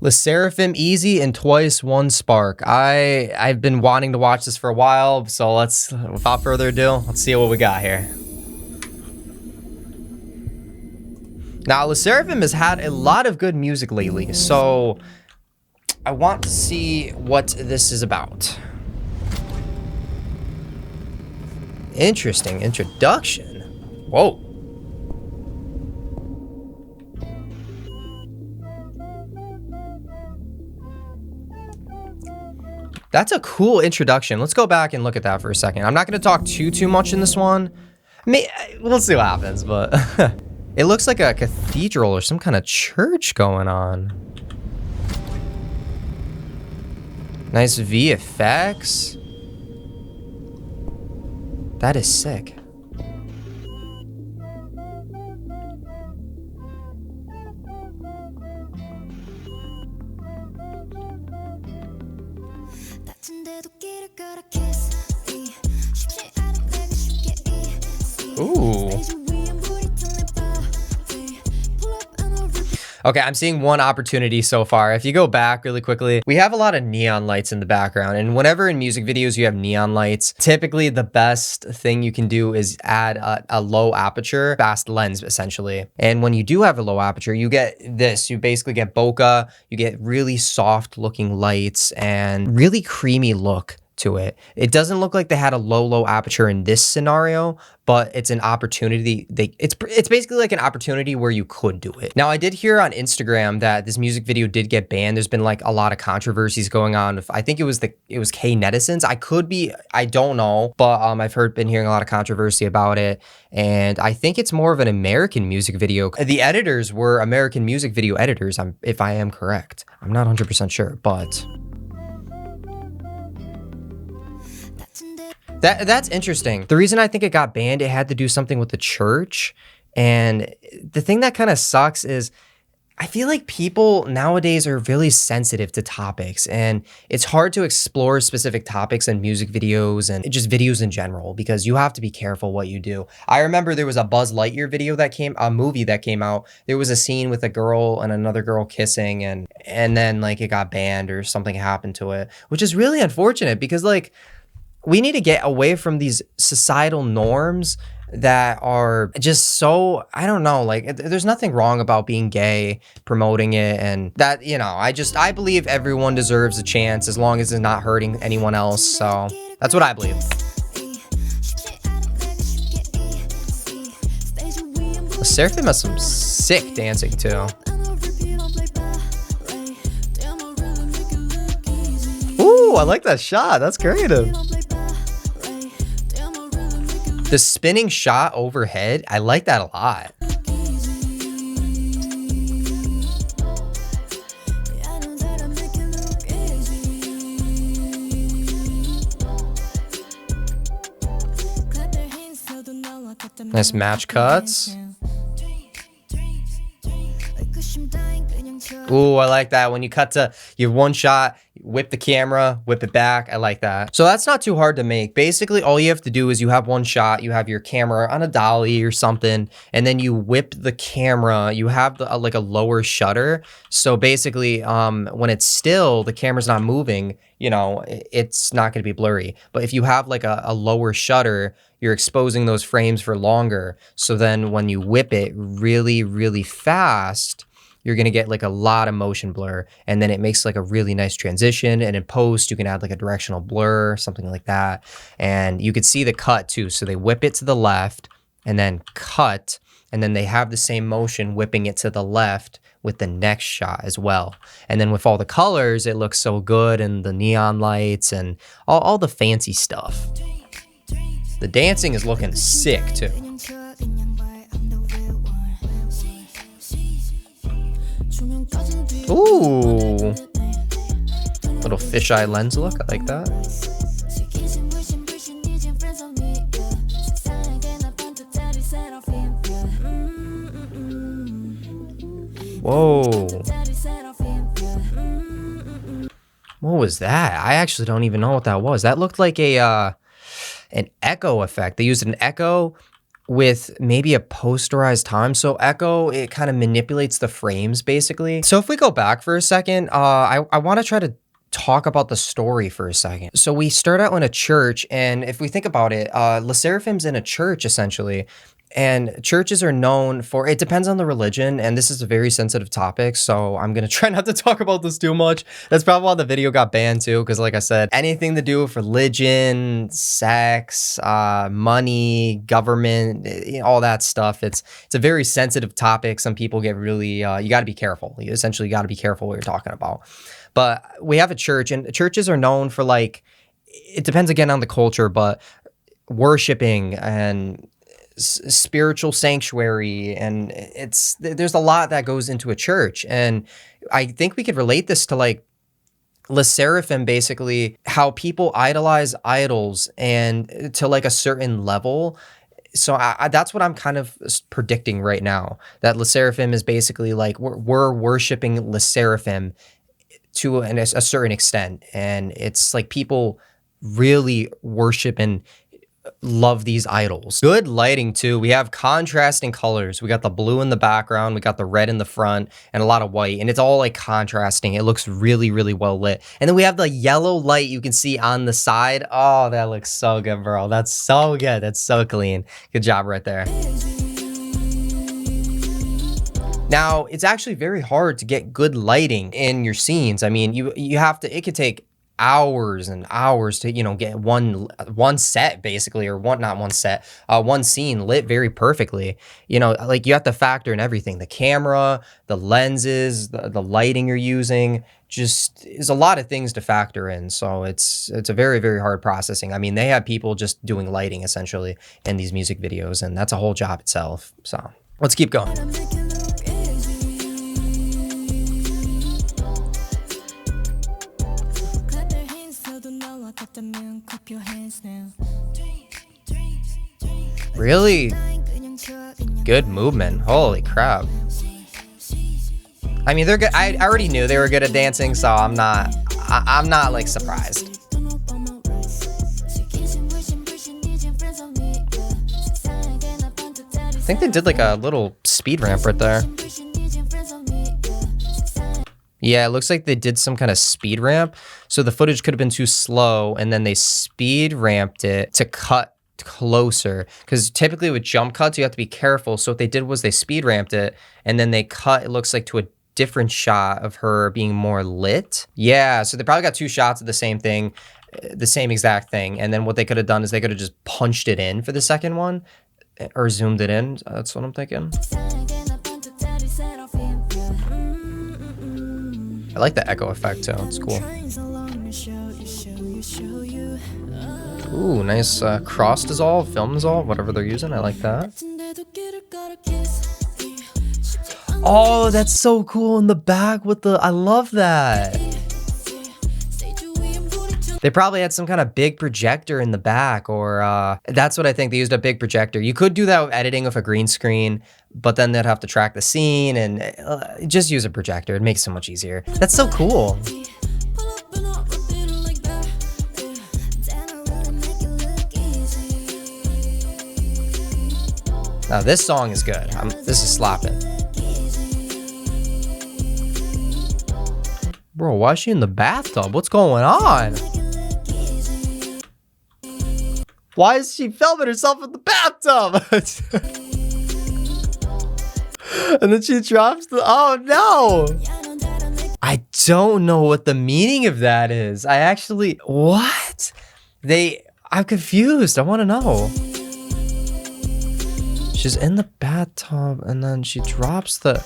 Le Seraphim Easy and Twice One Spark. I've been wanting to watch this for a while, so let's, without further ado, let's see what we got here. Now, Le Seraphim has had a lot of good music lately, so I want to see what this is about. Interesting introduction. Whoa. That's a cool introduction. Let's go back and look at that for a second. I'm not going to talk too much in this one. We'll see what happens, but it looks like a cathedral or some kind of church going on. Nice VFX. That is sick. Ooh. Okay, I'm seeing one opportunity so far. If you go back really quickly, we have a lot of neon lights in the background. And whenever in music videos you have neon lights, typically the best thing you can do is add a low aperture, fast lens, essentially. And when you do have a low aperture, you get this. You basically get bokeh, you get really soft looking lights and really creamy look to it. It doesn't look like they had a low aperture in this scenario, but it's an opportunity. It's basically like an opportunity where you could do it. Now, I did hear on Instagram that this music video did get banned. There's been like a lot of controversies going on. I think it was K-Netizens. I don't know, but been hearing a lot of controversy about it. And I think it's more of an American music video. The editors were American music video editors, if I am correct. I'm not 100% sure, but That's interesting. The reason I think it got banned, it had to do something with the church. And the thing that kind of sucks is I feel like people nowadays are really sensitive to topics, and it's hard to explore specific topics in music videos and just videos in general because you have to be careful what you do. I remember there was a Buzz Lightyear movie that came out. There was a scene with a girl and another girl kissing, and then like it got banned or something happened to it, which is really unfortunate because like we need to get away from these societal norms that are just so, I don't know, like there's nothing wrong about being gay, promoting it, and that, you know, I believe everyone deserves a chance as long as it's not hurting anyone else. So that's what I believe. The Seraphim has some sick dancing too. Ooh, I like that shot. That's creative. The spinning shot overhead, I like that a lot. Nice match cuts. Ooh, I like that. When you cut to your one shot, whip the camera, whip it back. I like that. So that's not too hard to make. Basically, all you have to do is you have one shot, you have your camera on a dolly or something, and then you whip the camera. You have like a lower shutter. So basically, when it's still, the camera's not moving, you know, it's not going to be blurry. But if you have like a lower shutter, you're exposing those frames for longer. So then when you whip it really fast, you're going to get like a lot of motion blur, and then it makes like a really nice transition. And in post, you can add like a directional blur, something like that. And you could see the cut too. So they whip it to the left and then cut, and then they have the same motion whipping it to the left with the next shot as well. And then with all the colors, it looks so good, and the neon lights and all the fancy stuff. The dancing is looking sick too. Ooh, little fisheye lens look. I like that. Whoa. What was that? I actually don't even know what that was. That looked like an echo effect. They used an echo with maybe a posterized time. So Echo, it kind of manipulates the frames basically. So if we go back for a second, I want to try to talk about the story for a second. So we start out in a church, and if we think about it, LE SSERAFIM's in a church essentially. And churches are known for, it depends on the religion, and this is a very sensitive topic, so I'm gonna try not to talk about this too much. That's probably why the video got banned too, because like I said, anything to do with religion, sex, money, government, all that stuff, it's a very sensitive topic. Some people get really, you gotta be careful. You essentially gotta be careful what you're talking about. But we have a church, and churches are known for, like, it depends again on the culture, but worshiping and spiritual sanctuary, and there's a lot that goes into a church. And I think we could relate this to like LE SSERAFIM, basically how people idolize idols and to like a certain level. So that's what I'm kind of predicting right now, that LE SSERAFIM is basically like we're worshiping LE SSERAFIM to a certain extent, and it's like people really worship and love these idols. Good lighting too. We have contrasting colors. We got the blue in the background, we got the red in the front, and a lot of white, and it's all like contrasting. It looks really, really well lit. And then we have the yellow light you can see on the side. Oh, that looks so good, bro. That's so good. That's so clean. Good job right there. Now, it's actually very hard to get good lighting in your scenes. I mean, you have to, it could take hours and hours to, you know, get one set basically, or one scene lit very perfectly. You know, like you have to factor in everything, the camera, the lenses, the lighting you're using. Just is a lot of things to factor in. So it's a very, very hard processing. I mean, they have people just doing lighting essentially in these music videos, and that's a whole job itself. So let's keep going. Really good movement. Holy crap. I mean, they're good. I already knew they were good at dancing, so I'm not like surprised. I think they did like a little speed ramp right there. Yeah, it looks like they did some kind of speed ramp. So the footage could have been too slow, and then they speed ramped it to cut closer. Because typically with jump cuts, you have to be careful. So what they did was they speed ramped it, and then they cut, it looks like, to a different shot of her being more lit. Yeah, so they probably got two shots of the same thing, the same exact thing. And then what they could have done is they could have just punched it in for the second one, or zoomed it in. That's what I'm thinking. I like the echo effect too, it's cool. Ooh, nice cross dissolve, film dissolve, whatever they're using, I like that. Oh, that's so cool in the back with the, I love that. They probably had some kind of big projector in the back, or that's what I think, they used a big projector. You could do that with editing with a green screen, but then they'd have to track the scene, and just use a projector. It makes it so much easier. That's so cool. Now this song is good. This is slapping. Bro, why is she in the bathtub? What's going on? Why is she filming herself in the bathtub? And then she drops the, oh no! I don't know what the meaning of that is. I actually, what? I'm confused. I want to know. She's in the bathtub, and then she drops the...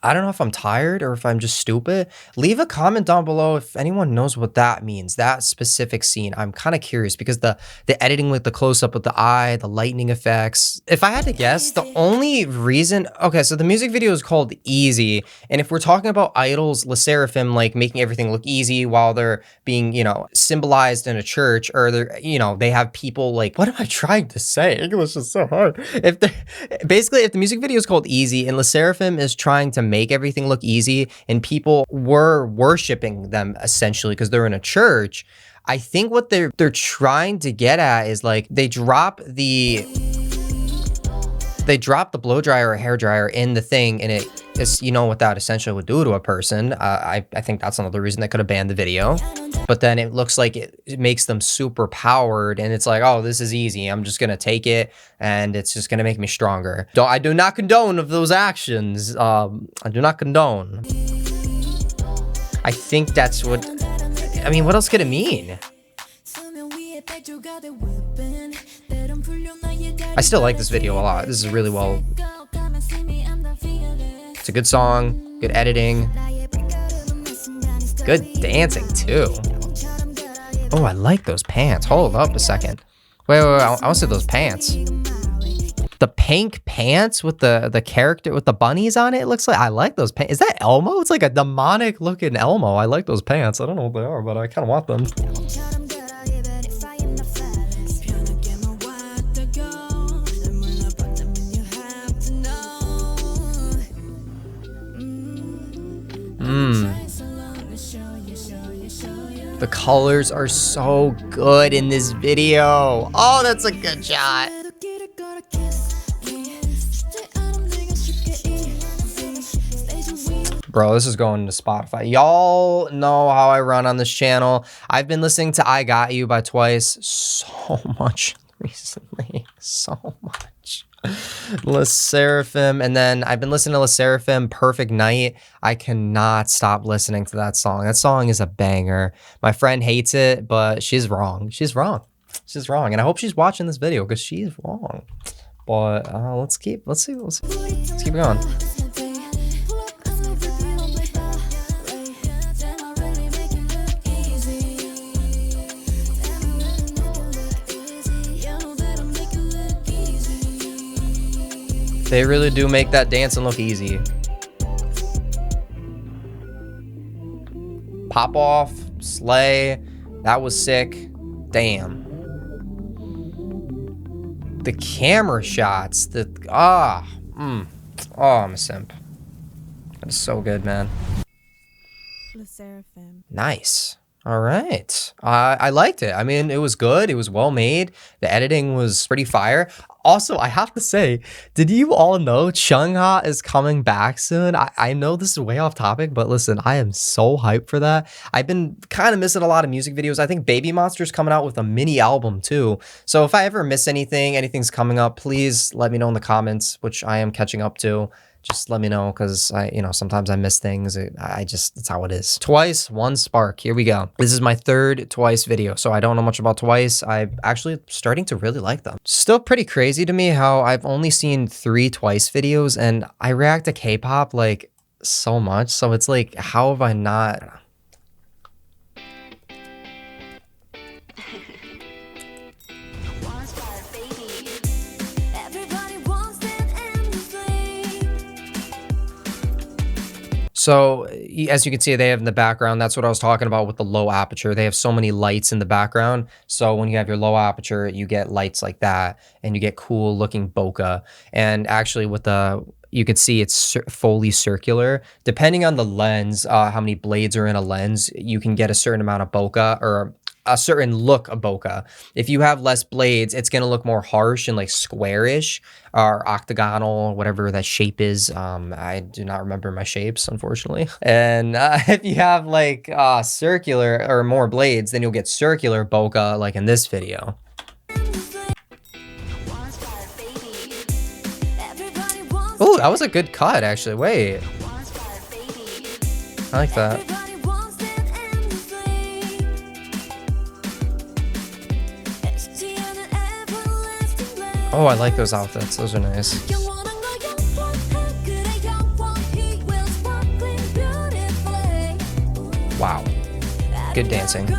I don't know if I'm tired or if I'm just stupid. Leave a comment down below if anyone knows what that means, that specific scene. I'm kind of curious because the editing with the close-up with the eye, the lightning effects. If I had to guess, the only reason... Okay, so the music video is called Easy. And if we're talking about idols, LE SSERAFIM, like making everything look easy while they're being, you know, symbolized in a church, or they're, you know, they have people like... What am I trying to say? English is so hard. Basically, if the music video is called Easy and LE SSERAFIM is trying to make everything look easy, and people were worshiping them essentially because they're in a church, I think what they're trying to get at is like they drop the blow dryer or hair dryer in the thing, and it is, you know what that essentially would do to a person. I think that's another reason they could have banned the video. But then it looks like it makes them super powered, and it's like, oh, this is easy. I'm just gonna take it, and it's just gonna make me stronger. I do not condone of those actions. I do not condone. I think that's what. I mean, what else could it mean? I still like this video a lot. This is really well. It's a good song, good editing, good dancing too. Oh, I like those pants. Hold up a second. Wait. I want to see those pants. The pink pants with the character with the bunnies on it. It looks like I like those pants. Is that Elmo? It's like a demonic looking Elmo. I like those pants. I don't know what they are, but I kind of want them. The colors are so good in this video. Oh, that's a good shot. Bro, this is going to Spotify. Y'all know how I run on this channel. I've been listening to I Got You by Twice so much recently. So much. LE SSERAFIM, and then I've been listening to LE SSERAFIM Perfect Night. I cannot stop listening to that song. That song is a banger. My friend hates it, but she's wrong. She's wrong. She's wrong. And I hope she's watching this video because she's wrong. But let's keep going. They really do make that dancing look easy. Pop off, slay. That was sick. Damn. The camera shots. Oh, I'm a simp. That is so good, man. LE SSERAFIM. Nice. All right. I liked it. I mean, it was good. It was well made. The editing was pretty fire. Also, I have to say, did you all know Chungha is coming back soon? I know this is way off topic, but listen, I am so hyped for that. I've been kind of missing a lot of music videos. I think Baby Monster's coming out with a mini album too. So if I ever miss anything's coming up, please let me know in the comments, which I am catching up to. Just let me know, because sometimes I miss things. That's how it is. Twice, one spark. Here we go. This is my third Twice video, so I don't know much about Twice. I'm actually starting to really like them. Still pretty crazy to me how I've only seen 3 Twice videos, and I react to K-pop like so much. So it's like, how have I not? So as you can see, they have in the background, that's what I was talking about with the low aperture. They have so many lights in the background. So when you have your low aperture, you get lights like that, and you get cool looking bokeh. And actually with you can see it's fully circular. Depending on the lens, how many blades are in a lens, you can get a certain amount of bokeh, or a certain look of bokeh. If you have less blades, it's gonna look more harsh and like squarish or octagonal, whatever that shape is. I do not remember my shapes, unfortunately. And if you have like circular or more blades, then you'll get circular bokeh, like in this video. Oh, that was a good cut, actually. Wait, I like that. Oh, I like those outfits. Those are nice. Wow. Good dancing.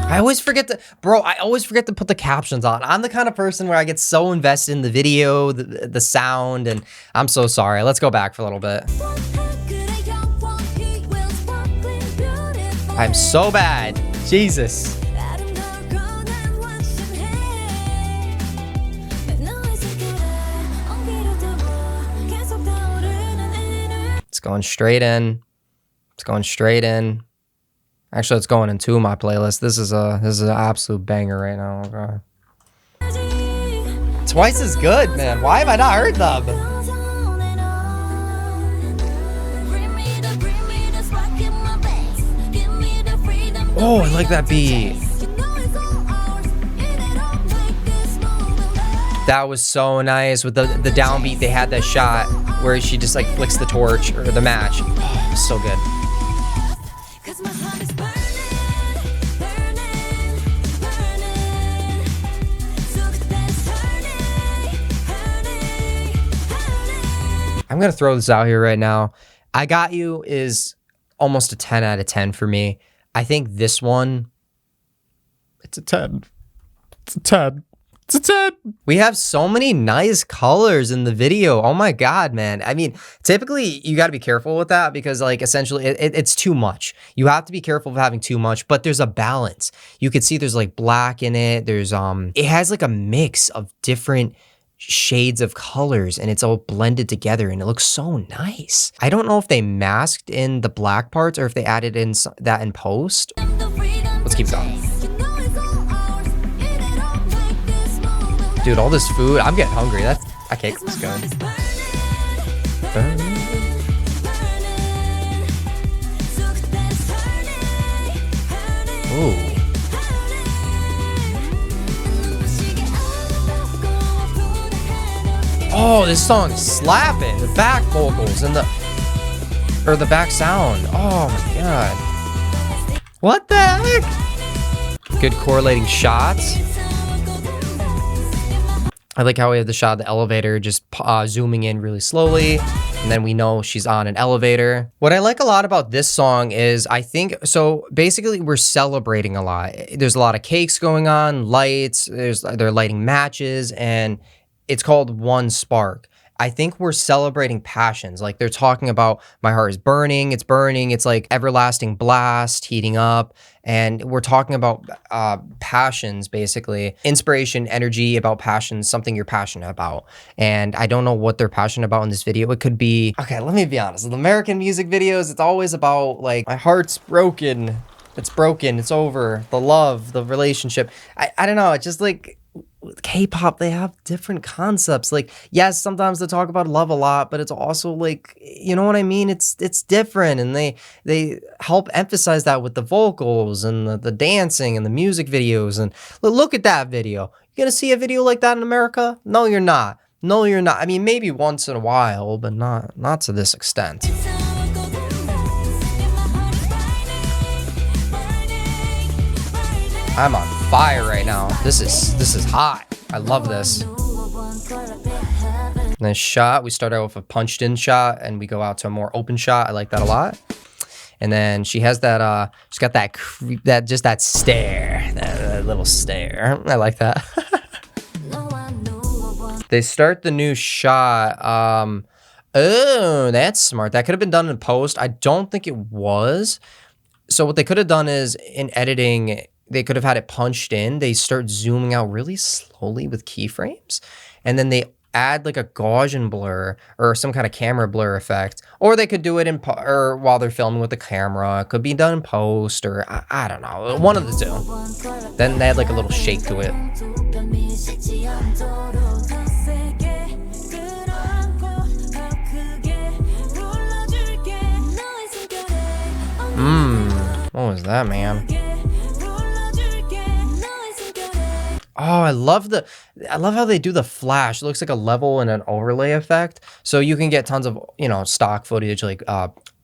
I always forget to put the captions on. I'm the kind of person where I get so invested in the video, the sound, and I'm so sorry. Let's go back for a little bit. I'm so bad. Jesus. going straight in. It's going straight in. Actually, it's going into my playlist. This is an absolute banger right now. Okay. Twice as good, man. Why have I not heard them? Oh, I like that beat. That was so nice with the downbeat. They had that shot where she just like flicks the torch or the match. Oh, so good. I'm gonna throw this out here right now. I Got You is almost a 10 out of 10 for me. I think this one, it's a 10. It's a 10. It's a 10. We have so many nice colors in the video. Oh my God, man. I mean, typically you got to be careful with that because like essentially it's too much. You have to be careful of having too much, but there's a balance. You could see there's like black in it. There's it has like a mix of different shades of colors and it's all blended together and it looks so nice. I don't know if they masked in the black parts or if they added in that in post. Let's keep going. Dude, all this food, I'm getting hungry. Okay, let's go. Ooh. Oh, this song is slapping. The back vocals and the back sound. Oh my God. What the heck? Good correlating shots. I like how we have the shot of the elevator just zooming in really slowly. And then we know she's on an elevator. What I like a lot about this song is so basically we're celebrating a lot. There's a lot of cakes going on, lights, they're lighting matches, and it's called One Spark. I think we're celebrating passions. Like they're talking about my heart is burning. It's like everlasting blast heating up. And we're talking about passions, basically. Inspiration, energy, about passions, something you're passionate about. And I don't know what they're passionate about in this video. It could be, okay, let me be honest. With American music videos, it's always about like, my heart's broken. It's broken. It's over. The love, the relationship. I don't know. It's just like, with K-pop, they have different concepts. Like, yes, sometimes they talk about love a lot, but it's also like, you know what I mean? It's different, and they help emphasize that with the vocals and the dancing and the music videos. And look at that video. You gonna see a video like that in America? No, you're not. No, you're not. I mean, maybe once in a while, but not to this extent. I'm on fire right now. This is hot. I love this. Nice shot. We start out with a punched in shot and we go out to a more open shot. I like that a lot. And then she has that she's got that stare, that little stare. I like that. They start the new shot. Oh, that's smart. That could have been done in post. I don't think it was. So what they could have done is in editing, they could have had it punched in. They start zooming out really slowly with keyframes. And then they add like a Gaussian blur or some kind of camera blur effect. Or they could do it or while they're filming with the camera. It could be done in post or I don't know. One of the two. Then they had like a little shake to it. What was that, man? Oh, I love how they do the flash. It looks like a level and an overlay effect. So you can get tons of, stock footage like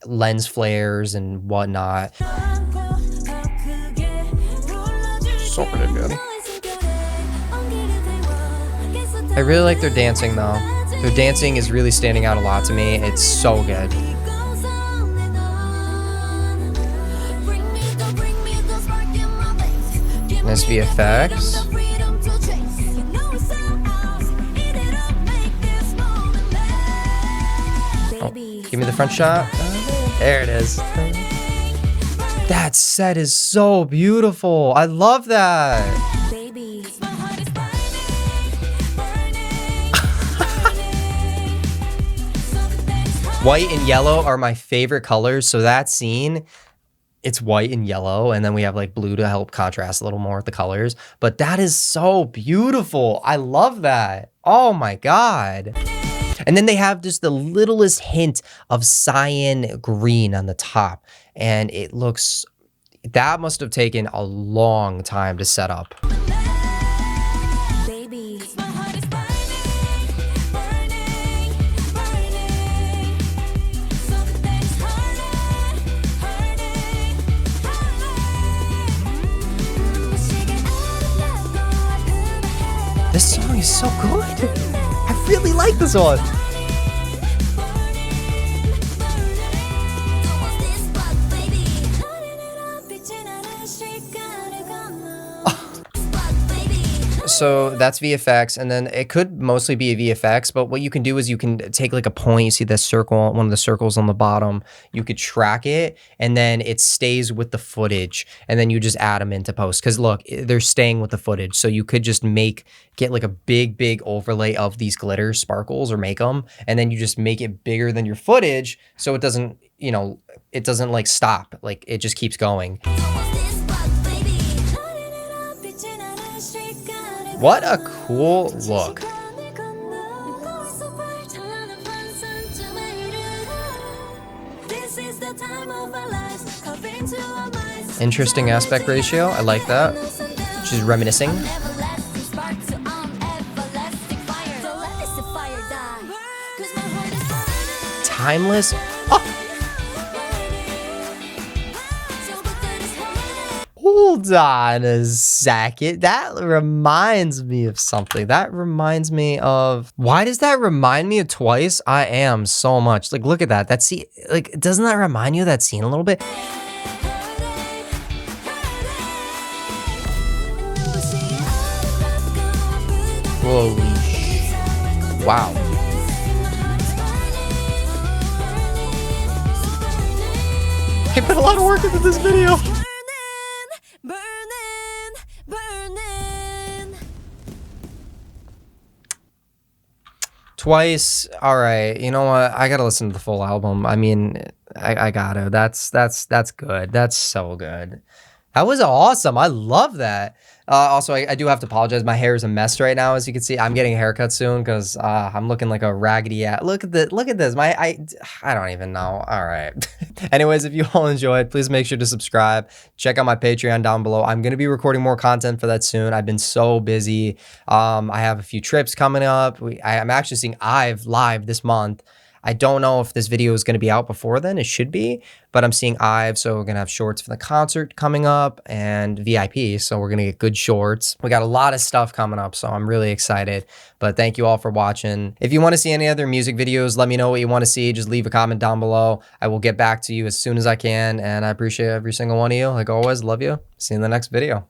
lens flares and whatnot. So pretty good. I really like their dancing though. Their dancing is really standing out a lot to me. It's so good. Nice VFX. Oh, give me the front shot. There it is. That set is so beautiful. I love that. White and yellow are my favorite colors. So that scene, it's white and yellow, and then we have like blue to help contrast a little more with the colors. But that is so beautiful. I love that. Oh my God. And then they have just the littlest hint of cyan green on the top. And it looks, that must have taken a long time to set up. Baby. This song is so good. I really like this one. So that's VFX, and then it could mostly be a VFX, but what you can do is you can take like a point, you see this circle, one of the circles on the bottom, you could track it, and then it stays with the footage, and then you just add them into post. Because look, they're staying with the footage, so you could just get like a big overlay of these glitter sparkles, or make them, and then you just make it bigger than your footage, so it doesn't, you know, it doesn't like stop, like it just keeps going. What a cool look. Interesting aspect ratio. I like that. She's reminiscing. Timeless. Oh. Hold on a second. That reminds me of something. That reminds me of... Why does that remind me of Twice? I Am so much. Like, look at that. That scene, like, doesn't that remind you of that scene a little bit? Holy sh... Wow. He put a lot of work into this video. Twice, all right. You know what? I gotta listen to the full album. I mean, I gotta. That's good. That's so good. That was awesome. I love that. Also, I do have to apologize. My hair is a mess right now, as you can see. I'm getting a haircut soon because I'm looking like a raggedy ass. Look at this. I don't even know. All right. Anyways, if you all enjoyed, please make sure to subscribe. Check out my Patreon down below. I'm gonna be recording more content for that soon. I've been so busy. I have a few trips coming up. I'm actually seeing IVE live this month. I don't know if this video is going to be out before then. It should be, but I'm seeing IVE, so we're going to have shorts for the concert coming up, and VIP, so we're going to get good shorts. We got a lot of stuff coming up, so I'm really excited, but thank you all for watching. If you want to see any other music videos, let me know what you want to see. Just leave a comment down below. I will get back to you as soon as I can, and I appreciate every single one of you. Like always, love you. See you in the next video.